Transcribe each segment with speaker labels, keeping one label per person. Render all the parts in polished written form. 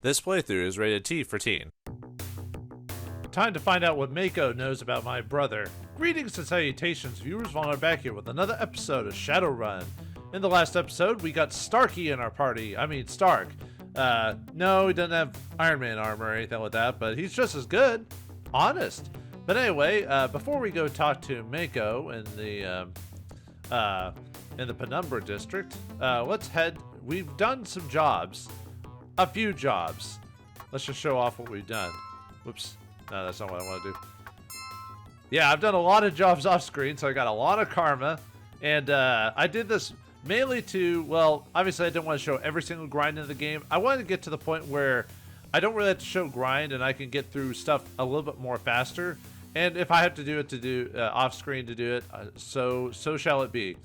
Speaker 1: This playthrough is rated T for teen. Time to find out what Mako knows about my brother. Greetings and salutations, viewers. Vauldemare back here with another episode of Shadowrun. In the last episode, we got Starky in our party. I mean, Stark. No, he doesn't have Iron Man armor or anything like that, but he's just as good. Honest. But anyway, before we go talk to Mako in the Penumbra district, let's head. We've done some jobs. A few jobs. Let's just show off what we've done. Whoops. No, that's not what I want to do. Yeah, I've done a lot of jobs off screen, so I got a lot of karma. And I did this mainly to, well, obviously I didn't want to show every single grind in the game. I wanted to get to the point where I don't really have to show grind and I can get through stuff a little bit more faster. And if I have to do it off screen to do it, so shall it be.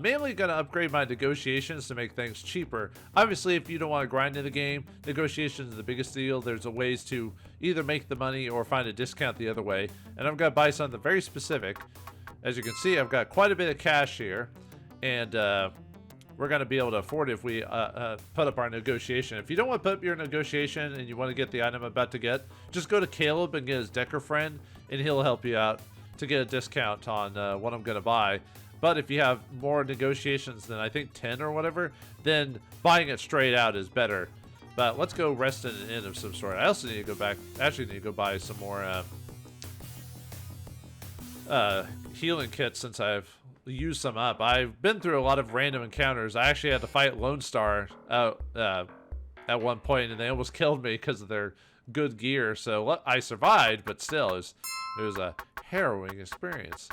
Speaker 1: Mainly going to upgrade my negotiations to make things cheaper. Obviously, if you don't want to grind in the game, negotiations is the biggest deal. There's a ways to either make the money or find a discount the other way. And I'm going to buy something very specific. As you can see, I've got quite a bit of cash here. And we're going to be able to afford it if we put up our negotiation. If you don't want to put up your negotiation and you want to get the item I'm about to get, just go to Caleb and get his Decker friend, and he'll help you out to get a discount on what I'm going to buy. But if you have more negotiations than I think 10 or whatever, then buying it straight out is better. But let's go rest in an inn of some sort. I also need to go back. Actually, need to go buy some more healing kits since I've used some up. I've been through a lot of random encounters. I actually had to fight Lone Star at one point, and they almost killed me because of their good gear. So I survived, but still, it was a harrowing experience.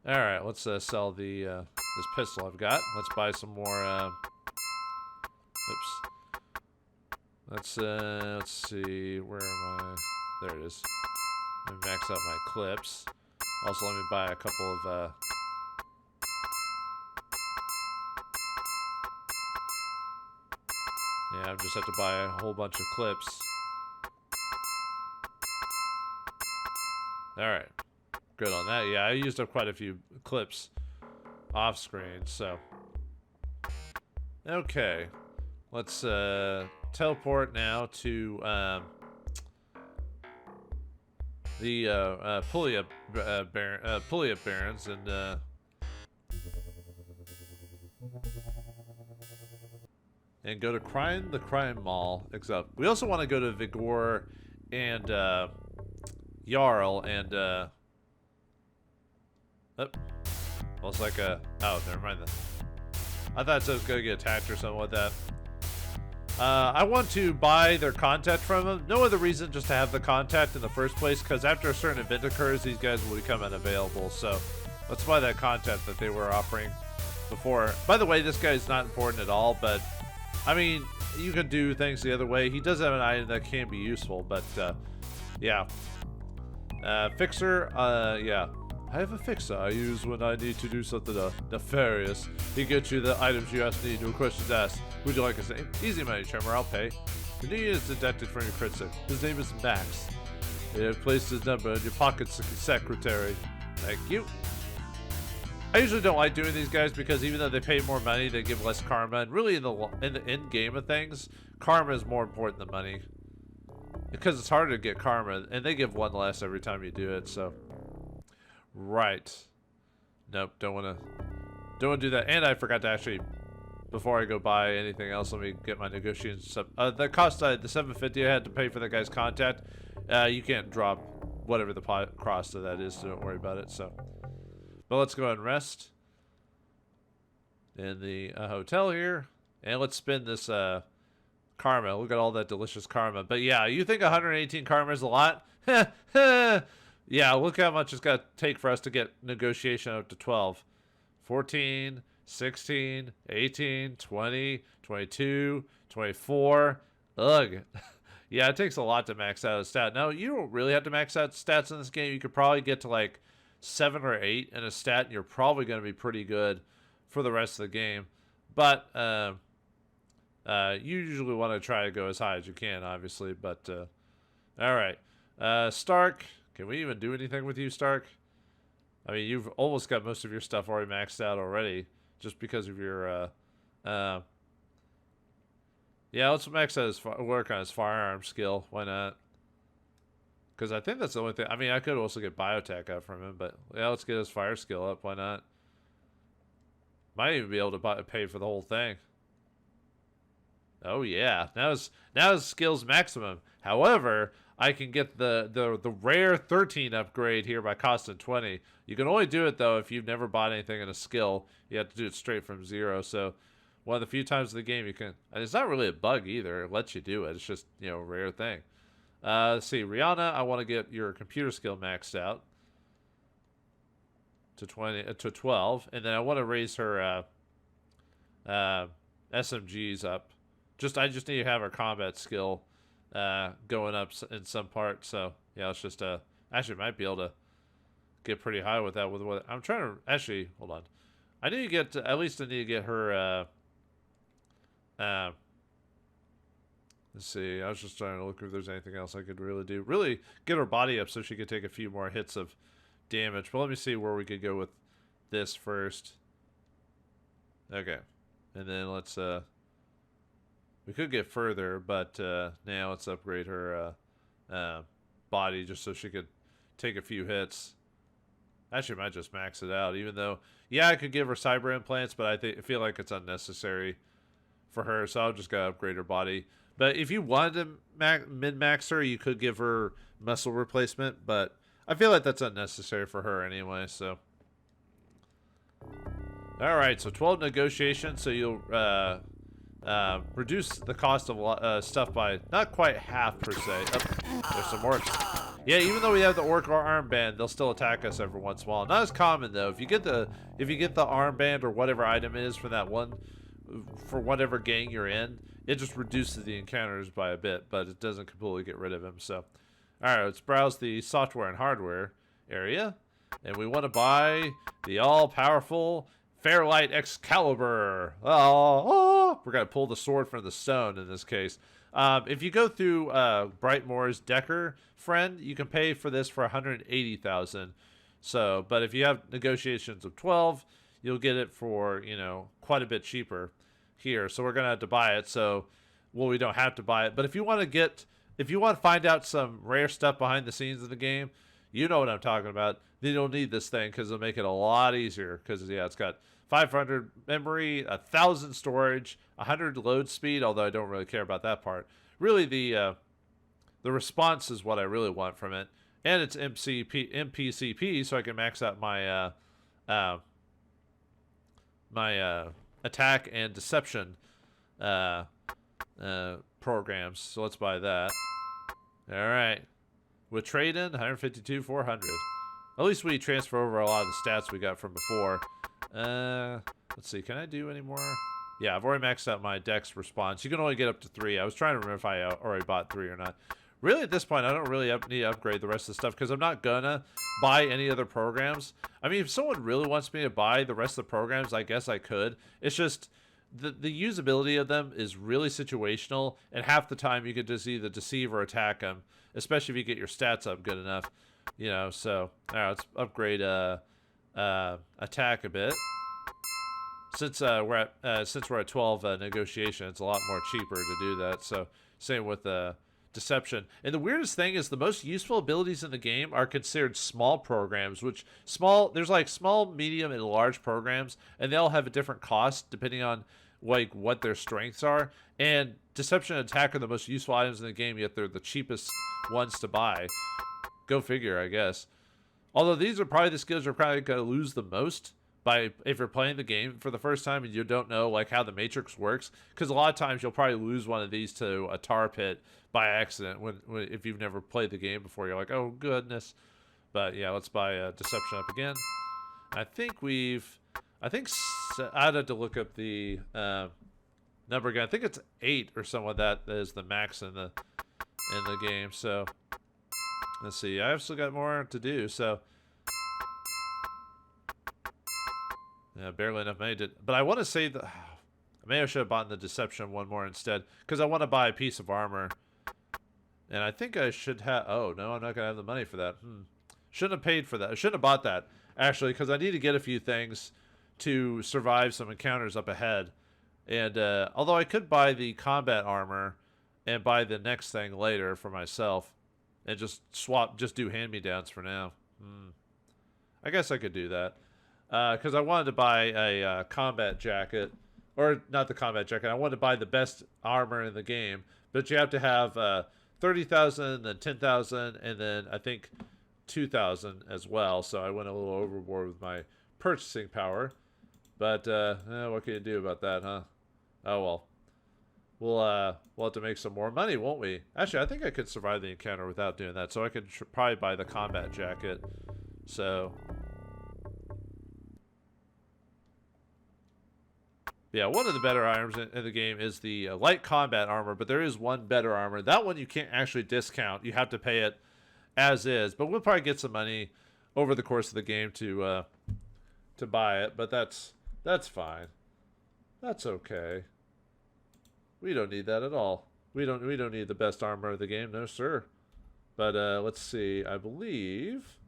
Speaker 1: All right, let's sell the this pistol I've got. Let's buy some more. Oops. Let's see. Where am I? There it is. Let me max out my clips. Also, let me buy a couple of. Yeah, I just have to buy a whole bunch of clips. All right. Good on that. Yeah, I used up quite a few clips off screen, so. Okay. Let's teleport now to the Pullia Barrens and go to the Crime Mall. Except we also want to go to Vigor and Jarl and oh, well, it's like a... Oh, never mind that. I thought it was going to get attacked or something like that. I want to buy their contact from them. No other reason just to have the contact in the first place, because after a certain event occurs, these guys will become unavailable. So let's buy that contact that they were offering before. By the way, this guy's not important at all, but I mean, you can do things the other way. He does have an item that can be useful, but yeah. Fixer, yeah. I have a fixer I use when I need to do something nefarious. He gets you the items you ask me, no questions asked. Would you like his name? Easy money, Tremor, I'll pay. The new unit is deducted from your crit save. His name is Max. You have placed his number in your pocket secretary. Thank you. I usually don't like doing these guys because even though they pay more money, they give less karma. And really in the end game of things, karma is more important than money. Because it's harder to get karma, and they give one less every time you do it, so... Right. Nope, don't want to do that. And I forgot to actually, before I go buy anything else, let me get my negotiations up. The cost, the $750 I had to pay for the guy's contact, you can't drop whatever the cost of that is, so don't worry about it. So, but let's go ahead and rest in the hotel here, and let's spend this karma. Look at all that delicious karma. But yeah, you think 118 karma is a lot? Yeah, look how much it's got to take for us to get negotiation up to 12. 14, 16, 18, 20, 22, 24. Ugh. Yeah, it takes a lot to max out a stat. Now, you don't really have to max out stats in this game. You could probably get to like 7 or 8 in a stat, and you're probably going to be pretty good for the rest of the game. But you usually want to try to go as high as you can, obviously. But, all right. Stark... Can we even do anything with you, Stark? I mean, you've almost got most of your stuff already maxed out already, just because of your Yeah, let's max out his work on his firearm skill. Why not? Because I think that's the only thing. I mean, I could also get biotech up from him, but yeah, let's get his fire skill up. Why not? Might even be able to pay for the whole thing. Oh yeah, now his skill's maximum. However, I can get the rare 13 upgrade here by costing 20. You can only do it though if you've never bought anything in a skill. You have to do it straight from zero. So one of the few times in the game you can, and it's not really a bug either. It lets you do it. It's just, you know, a rare thing. Let's see, Rihanna, I want to get your computer skill maxed out to 12, and then I want to raise her SMGs up. I just need to have her combat skill going up in some part. So yeah, it's just actually might be able to get pretty high with that. With what I'm trying to actually hold on. I need to get at least I need to get her. Let's see. I was just trying to look if there's anything else I could really do. Really get her body up so she could take a few more hits of damage. But let me see where we could go with this first. Okay, and then let's we could get further, but now let's upgrade her body just so she could take a few hits. Actually, I might just max it out, even though, yeah, I could give her cyber implants, but I feel like it's unnecessary for her, so I'll just gotta upgrade her body. But if you wanted to min-max her, you could give her muscle replacement, but I feel like that's unnecessary for her anyway, so. Alright, so 12 negotiations, so you'll reduce the cost of stuff by not quite half per se. Oh, there's some orcs. Yeah, even though we have the orc armband, they'll still attack us every once in a while. Not as common though. If you get the armband or whatever item it is for that one, for whatever gang you're in, it just reduces the encounters by a bit, but it doesn't completely get rid of him. So, all right, let's browse the software and hardware area, and we want to buy the all-powerful Fairlight Excalibur. Oh, we're gonna pull the sword from the stone in this case. If you go through Brightmoor's Decker friend, you can pay for this for 180,000. So, but if you have negotiations of 12, you'll get it for, you know, quite a bit cheaper here. So we're gonna have to buy it. So, well, we don't have to buy it, but if you want to find out some rare stuff behind the scenes of the game, you know what I'm talking about. Then you'll need this thing because it'll make it a lot easier. Because yeah, it's got 500 memory, 1,000 storage, 100 load speed. Although I don't really care about that part. Really, the response is what I really want from it, and it's MPCP, so I can max out my attack and deception programs. So let's buy that. All right. With trade-in, 152, 400. At least we transfer over a lot of the stats we got from before. Let's see. Can I do any more? Yeah, I've already maxed out my dex response. You can only get up to 3. I was trying to remember if I already bought 3 or not. Really, at this point, I don't really need to upgrade the rest of the stuff because I'm not gonna buy any other programs. I mean, if someone really wants me to buy the rest of the programs, I guess I could. It's just the usability of them is really situational, and half the time you could just either deceive or attack them, especially if you get your stats up good enough, you know. So, all right, let's upgrade attack a bit. Since we're at 12 negotiation, it's a lot more cheaper to do that. So, same with deception. And the weirdest thing is the most useful abilities in the game are considered small programs, there's like small, medium, and large programs, and they all have a different cost depending on like what their strengths are. And deception and attack are the most useful items in the game, yet they're the cheapest ones to buy. Go figure, I guess. Although these are probably the skills you're probably going to lose the most if you're playing the game for the first time and you don't know like how the matrix works, because a lot of times you'll probably lose one of these to a tar pit by accident if you've never played the game before. You're like, oh goodness. But yeah, let's buy deception up again. I'd have to look up the number again. I think it's 8 or something like that is the max in the game. So let's see. I've still got more to do. So yeah, barely enough money to. But I want to say that maybe I should have bought the deception one more instead, because I want to buy a piece of armor. And I think I should have. Oh no, I'm not gonna have the money for that. Shouldn't have paid for that. I shouldn't have bought that actually, because I need to get a few things to survive some encounters up ahead. And although I could buy the combat armor and buy the next thing later for myself and just do hand-me-downs for now. I guess I could do that. Because I wanted to buy a combat jacket. Or not the combat jacket. I wanted to buy the best armor in the game. But you have to have 30,000, then 10,000, and then I think 2,000 as well. So I went a little overboard with my purchasing power. But what can you do about that, huh? Oh, well. We'll have to make some more money, won't we? Actually, I think I could survive the encounter without doing that. So I could probably buy the combat jacket. So... yeah, one of the better items in the game is the light combat armor, but there is one better armor. That one you can't actually discount. You have to pay it as is. But we'll probably get some money over the course of the game to buy it. But that's fine. That's okay. We don't need that at all. We don't need the best armor of the game, no sir. But let's see. I believe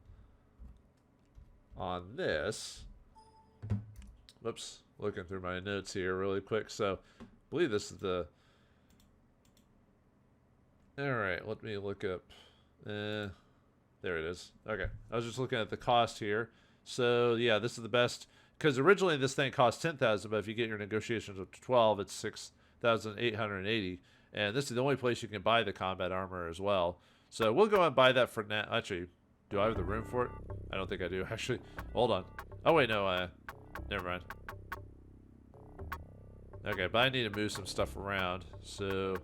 Speaker 1: on this. Whoops. Looking through my notes here really quick. So, I believe this is the... Alright, let me look up... there it is. Okay. I was just looking at the cost here. So, yeah, this is the best... because originally this thing cost 10,000, but if you get your negotiations up to 12, it's 6,880. And this is the only place you can buy the combat armor as well. So, we'll go and buy that for now. Actually, do I have the room for it? I don't think I do, actually. Hold on. Oh, wait, no, never mind. Okay, but I need to move some stuff around. So,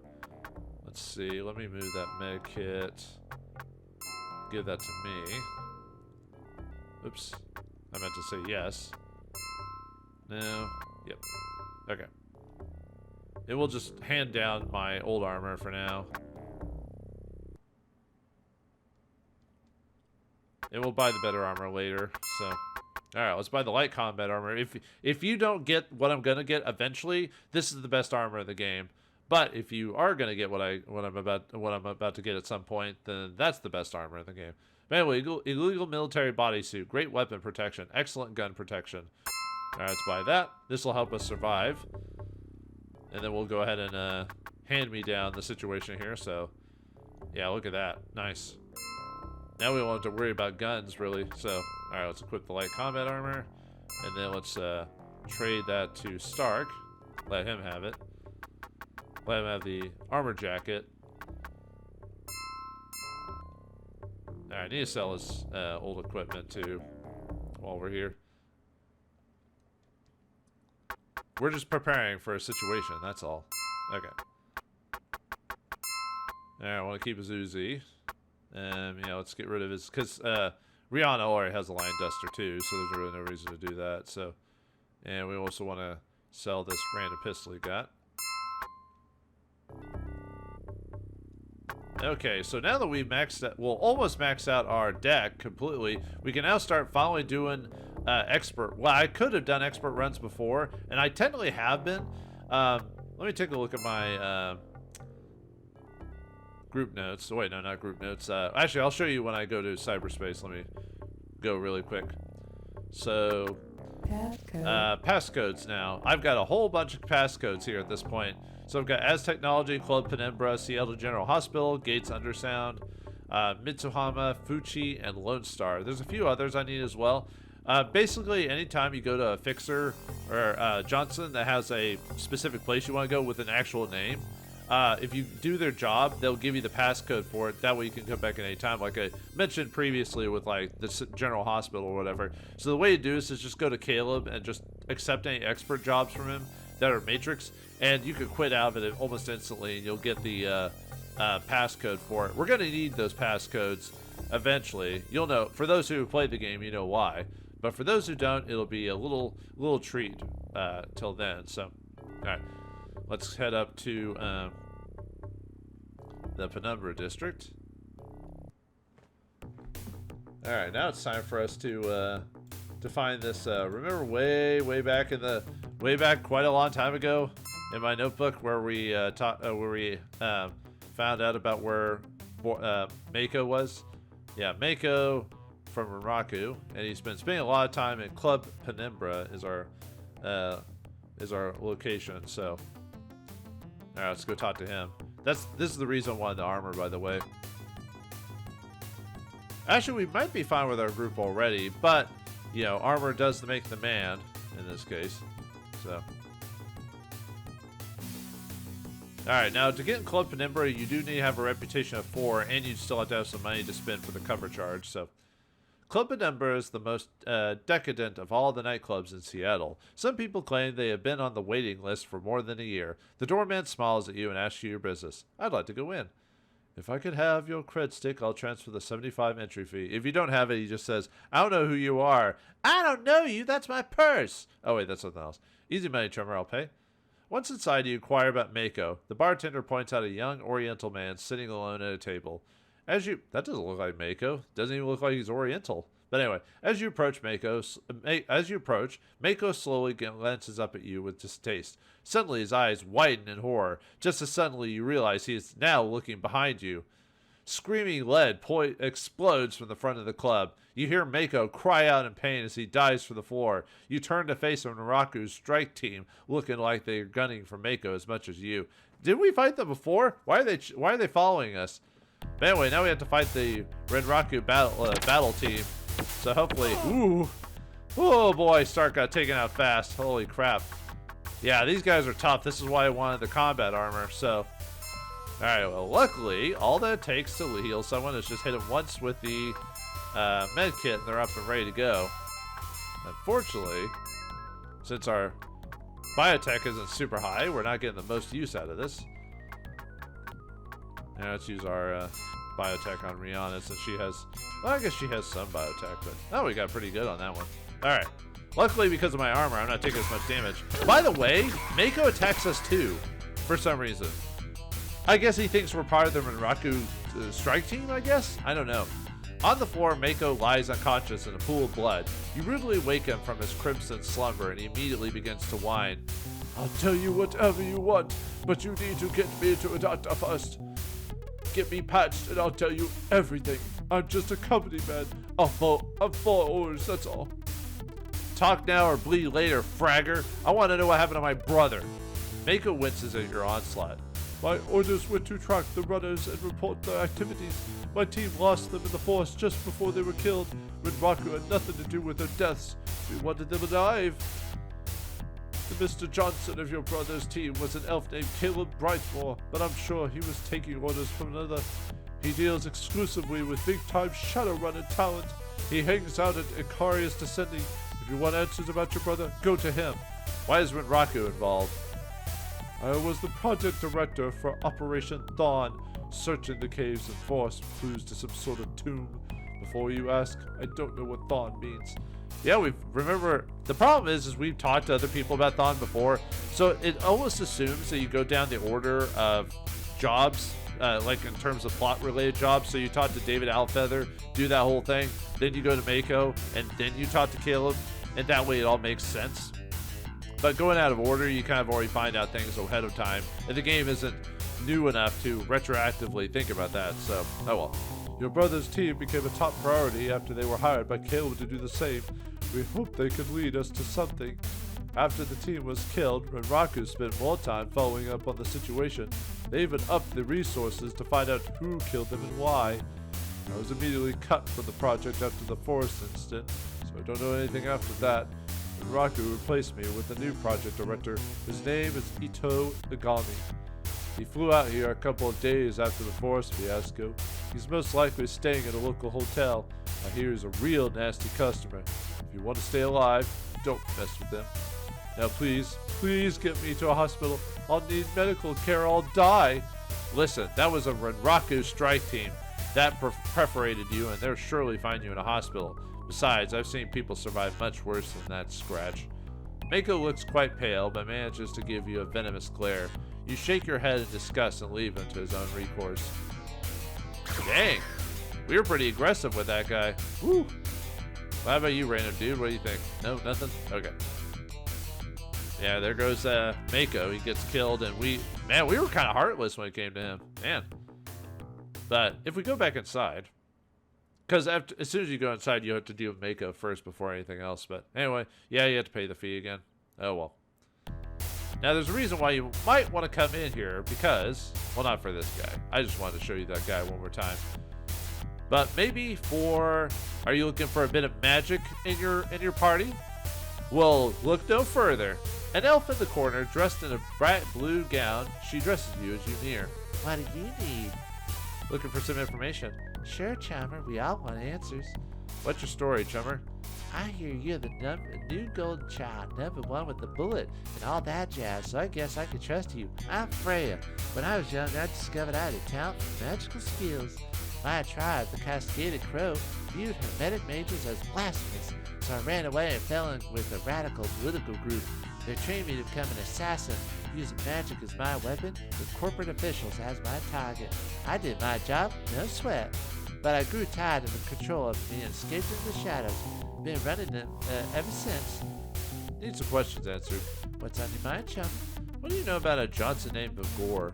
Speaker 1: let's see. Let me move that med kit. Give that to me. Oops. I meant to say yes. No. Yep. Okay. It will just hand down my old armor for now. And we'll buy the better armor later, so... Alright, let's buy the light combat armor. If you don't get what I'm gonna get eventually, this is the best armor in the game. But if you are gonna get what I'm about to get at some point, then that's the best armor in the game. Anyway, illegal military bodysuit, great weapon protection, excellent gun protection. Alright, let's buy that. This will help us survive. And then we'll go ahead and hand me down the situation here. So, yeah, look at that. Nice. Now we won't have to worry about guns, really. So, alright, let's equip the light combat armor. And then let's trade that to Stark. Let him have it. Let him have the armor jacket. Alright, I need to sell his old equipment, too, while we're here. We're just preparing for a situation, that's all. Okay. Alright, I want to keep his Uzi. Yeah, let's get rid of his... because Rihanna already has a line duster too, so there's really no reason to do that. So, and we also want to sell this random pistol he got. Okay, so now that we've maxed out, well, almost maxed out our deck completely, we can now start finally doing expert. Well, I could have done expert runs before, and I technically have been. Let me take a look at my group notes. Oh, wait, no, not group notes. Actually, I'll show you when I go to cyberspace. Let me go really quick. So, passcodes now. I've got a whole bunch of passcodes here at this point. So I've got As Technology, Club Penumbra, Seattle General Hospital, Gates Undersound, Mitsuhama, Fuchi, and Lone Star. There's a few others I need as well. Basically, anytime you go to a Fixer or Johnson that has a specific place you want to go with an actual name, if you do their job, they'll give you the passcode for it. That way you can come back at any time, like I mentioned previously with like the General Hospital or whatever. So the way you do this is just go to Caleb and just accept any expert jobs from him that are Matrix, and you can quit out of it almost instantly, and you'll get the passcode for it. We're going to need those passcodes eventually. You'll know, for those who played the game, you know why. But for those who don't, it'll be a little treat till then. So, all right. Let's head up to the Penumbra district. All right, now it's time for us to find this. Remember way back quite a long time ago in my notebook where we found out about where Mako was. Yeah, Mako from Raku, and he's been spending a lot of time in Club Penumbra is our is our location. So, all right, let's go talk to him. This is the reason I wanted the armor, by the way. Actually, we might be fine with our group already, but you know, armor does make the man in this case. So. Alright, now to get in Club Penumbra, you do need to have a reputation of 4, and you still have to have some money to spend for the cover charge. So, Club Penumbra is the most decadent of all the nightclubs in Seattle. Some people claim they have been on the waiting list for more than a year. The doorman smiles at you and asks you your business. I'd like to go in. If I could have your cred stick, I'll transfer the $75 entry fee. If you don't have it, he just says, I don't know who you are. I don't know you, that's my purse. Oh wait, that's something else. Easy money, Tremor, I'll pay. Once inside, you inquire about Mako. The bartender points out a young Oriental man sitting alone at a table. That doesn't look like Mako. Doesn't even look like he's Oriental. But anyway, as you approach, Mako slowly glances up at you with distaste. Suddenly, his eyes widen in horror. Just as suddenly, you realize he is now looking behind you. Screaming lead explodes from the front of the club. You hear Mako cry out in pain as he dives for the floor. You turn to face Naraku's strike team, looking like they're gunning for Mako as much as you. Did we fight them before? Why are they following us? But anyway, now we have to fight the Renraku battle team. So hopefully, ooh, oh boy, Stark got taken out fast. Holy crap! Yeah, these guys are tough. This is why I wanted the combat armor. So. Alright, well, luckily, all that it takes to heal someone is just hit them once with the med kit and they're up and ready to go. Unfortunately, since our biotech isn't super high, we're not getting the most use out of this. Now let's use our biotech on Rihanna since she has, well, I guess she has some biotech, but oh, we got pretty good on that one. Alright, luckily because of my armor, I'm not taking as much damage. By the way, Mako attacks us too, for some reason. I guess he thinks we're part of the Renraku strike team, I guess? I don't know. On the floor, Mako lies unconscious in a pool of blood. You rudely wake him from his crimson slumber, and he immediately begins to whine. I'll tell you whatever you want, but you need to get me to a doctor first. Get me patched, and I'll tell you everything. I'm just a company man. I'm four orders, that's all. Talk now or bleed later, fragger. I want to know what happened to my brother. Mako winces at your onslaught. My orders were to track the runners and report their activities. My team lost them in the forest just before they were killed. Renraku had nothing to do with their deaths. We wanted them alive. The Mr. Johnson of your brother's team was an elf named Caleb Brightmore, but I'm sure he was taking orders from another. He deals exclusively with big-time Shadowrun talent. He hangs out at Icarius Descending. If you want answers about your brother, go to him. Why is Renraku involved? I was the project director for Operation Dawn, searching the caves and forest clues to some sort of tomb. Before you ask, I don't know what Dawn means. Yeah, remember, the problem is we've talked to other people about Dawn before, so it almost assumes that you go down the order of jobs, like in terms of plot-related jobs. So you talk to David Alfeather, do that whole thing, then you go to Mako, and then you talk to Caleb, and that way it all makes sense. But going out of order, you kind of already find out things ahead of time, and the game isn't new enough to retroactively think about that, so, oh well. Your brother's team became a top priority after they were hired by Caleb to do the same. We hoped they could lead us to something. After the team was killed, Renraku spent more time following up on the situation. They even upped the resources to find out who killed them and why. I was immediately cut from the project after the forest incident, so I don't know anything after that. Renraku replaced me with a new project director. His name is Ito Nagami. He flew out here a couple of days after the forest fiasco. He's most likely staying at a local hotel. I hear he's a real nasty customer. If you want to stay alive, don't mess with them. Now please get me to a hospital. I'll need medical care. I'll die. Listen, that was a Renraku strike team. That perforated you, and they'll surely find you in a hospital. Besides, I've seen people survive much worse than that scratch. Mako looks quite pale, but manages to give you a venomous glare. You shake your head in disgust and leave him to his own recourse. Dang! We were pretty aggressive with that guy. Woo! Well, how about you, random dude? What do you think? No? Nothing? Okay. Yeah, there goes Mako. He gets killed, and we were kind of heartless when it came to him. Man. But if we go back inside... Because as soon as you go inside, you have to deal with Mako first before anything else. But anyway, yeah, you have to pay the fee again. Oh, well. Now, there's a reason why you might want to come in here because, well, not for this guy. I just wanted to show you that guy one more time. But maybe for, are you looking for a bit of magic in your party? Well, look no further. An elf in the corner, dressed in a bright blue gown, she dresses you as you near. What do you need? Looking for some information. Sure, Chummer, we all want answers. What's your story, Chummer? I hear you're the new golden child, #1 with the bullet, and all that jazz, so I guess I could trust you. I'm Freya. When I was young, I discovered I had a talent for magical skills. My tribe, the Cascaded Crow, viewed hermetic mages as blasphemous, so I ran away and fell in with a radical political group. They trained me to become an assassin, using magic as my weapon, with corporate officials as my target. I did my job, no sweat. But I grew tired of the control of me and escaped into the shadows. Been running them ever since. Need some questions answered. What's on your mind, chum? What do you know about a Johnson named Gore?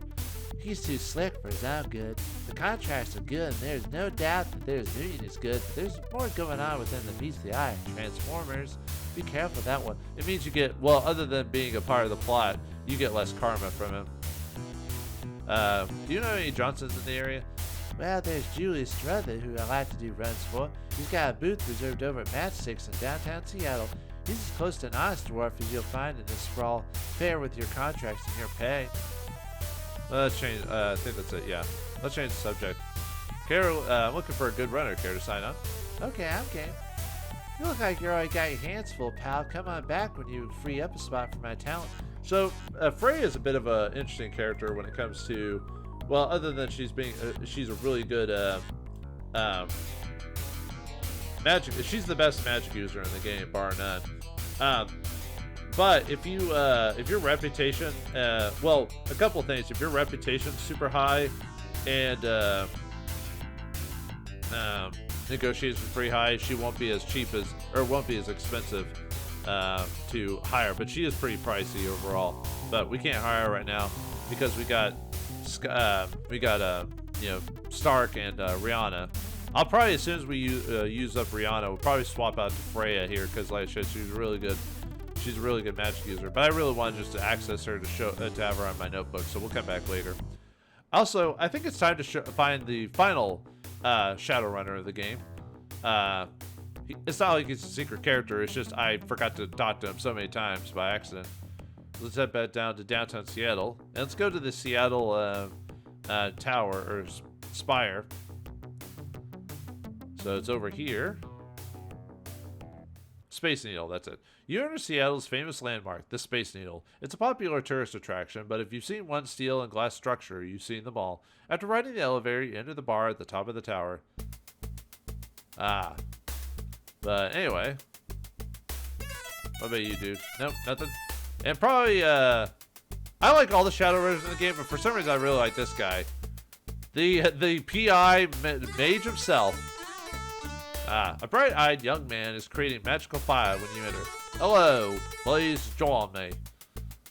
Speaker 1: He's too slick for his own good. The contracts are good, and there's no doubt that their union is good, but there's more going on within the beast of the eye. Transformers. Be careful with that one. It means you get, well, other than being a part of the plot, you get less karma from him. Do you know any Johnsons in the area? Well, there's Julius Struther, who I like to do runs for. He's got a booth reserved over at Matchsticks in downtown Seattle. He's as close to an honest dwarf as you'll find in this sprawl. Fair with your contracts and your pay. Let's change, I think that's it, yeah. Let's change the subject. I'm looking for a good runner. Care to sign up? Okay, I'm game. You look like you already got your hands full, pal. Come on back when you free up a spot for my talent. So, Freya is a bit of an interesting character when it comes to, well, other than she's a really good magic. She's the best magic user in the game, bar none. But if your reputation, well, a couple of things. If your reputation's super high, and negotiations pretty high, she won't be as cheap as, or won't be as expensive to hire. But she is pretty pricey overall. But we can't hire her right now because we got Stark and Rihanna. I'll probably, as soon as we use up Rihanna, we'll probably swap out to Freya here because, like I said, she's a really good magic user. But I really want just to access her to have her on my notebook. So we'll come back later. Also, I think it's time to find the final Shadowrunner of the game. It's not like he's a secret character. It's just I forgot to talk to him so many times by accident. Let's head back down to downtown Seattle. And let's go to the Seattle tower, or spire. So it's over here. Space Needle, that's it. You enter Seattle's famous landmark, the Space Needle. It's a popular tourist attraction, but if you've seen one steel and glass structure, you've seen them all. After riding the elevator, you enter the bar at the top of the tower. But anyway. What about you, dude? Nope, nothing. And probably, I like all the Shadowrunners in the game, but for some reason I really like this guy. The PI mage himself. A bright-eyed young man is creating magical fire when you enter. Hello, please join me.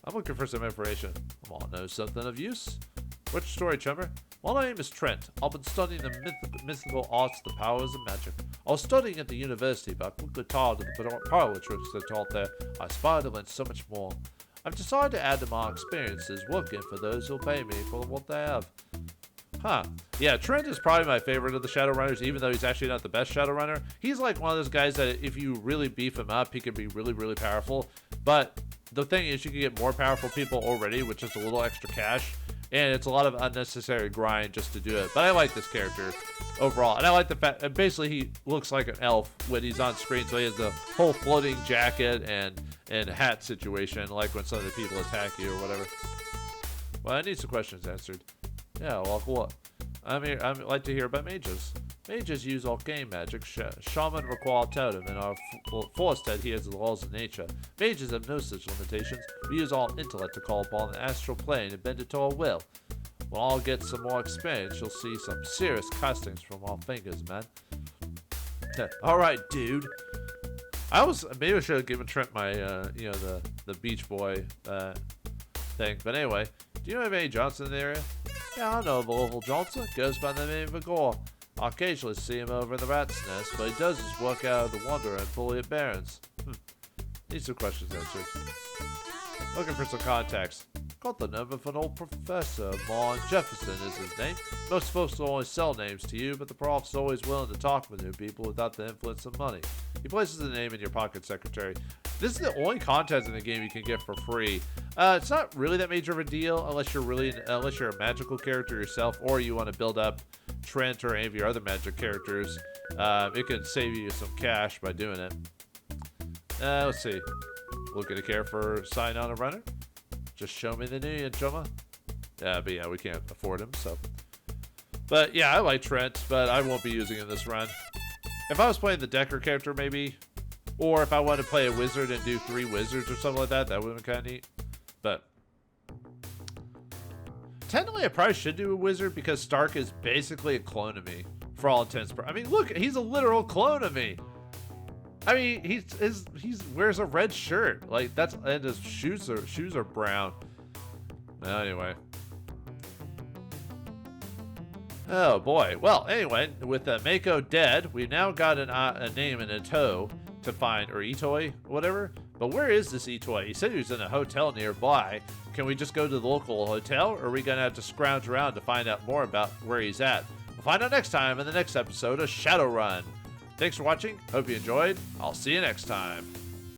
Speaker 1: I'm looking for some information. I want to know something of use. What's your story, Chummer? My name is Trent. I've been studying the mythical arts, the powers of magic. I was studying at the university, but I quickly tired of the parlor tricks they taught there. I aspired to learn so much more. I've decided to add to my experiences working for those who'll pay me for what they have. Huh. Yeah, Trent is probably my favorite of the Shadowrunners, even though he's actually not the best Shadowrunner. He's like one of those guys that if you really beef him up, he can be really, really powerful. But the thing is, you can get more powerful people already with just a little extra cash. And it's a lot of unnecessary grind just to do it. But I like this character overall. And I like the fact that basically he looks like an elf when he's on screen. So he has the whole floating jacket and hat situation, like when some of the people attack you or whatever. Well, I need some questions answered. Yeah, well, what? I'd like to hear about mages. Mages use arcane magic. Shaman require totem, and our forest adheres to the laws of nature. Mages have no such limitations. We use our intellect to call upon the astral plane and bend it to our will. When I'll get some more experience, you'll see some serious castings from our fingers, man. Alright, dude. Maybe I should have given Trent my, the Beach Boy thing. But anyway, do you know of any Johnson in the area? Yeah, I know of a local Johnson. Goes by the name of Gore. I occasionally see him over in the rat's nest, but he does his work out of the Wonder and fully at Barron's. Need some questions answered. Looking for some context. Got the number of an old professor. Mon Jefferson is his name. Most folks will only sell names to you, but the prof's always willing to talk with new people without the influence of money. He places the name in your pocket secretary. This is the only content in the game you can get for free. It's not really that major of a deal unless you're a magical character yourself, or you want to build up Trent or any of your other magic characters. It can save you some cash by doing it. Let's see. Looking to care for sign on a runner? Just show me the new Joma. But yeah, we can't afford him, so. But yeah, I like Trent, but I won't be using him this run. If I was playing the Decker character, maybe. Or if I wanted to play a wizard and do 3 wizards or something like that, that would have been kind of neat. But technically, I probably should do a wizard because Stark is basically a clone of me. For all intents. I mean, look, he's a literal clone of me. I mean, he wears a red shirt, like that's, and his shoes are brown. Well, anyway. Oh boy. Well, anyway, with Mako dead, we've now got a name and a toe to find, or Itoi, whatever. But where is this Itoi? He said he was in a hotel nearby. Can we just go to the local hotel, or are we gonna have to scrounge around to find out more about where he's at? We'll find out next time in the next episode of Shadowrun. Thanks for watching. Hope you enjoyed. I'll see you next time.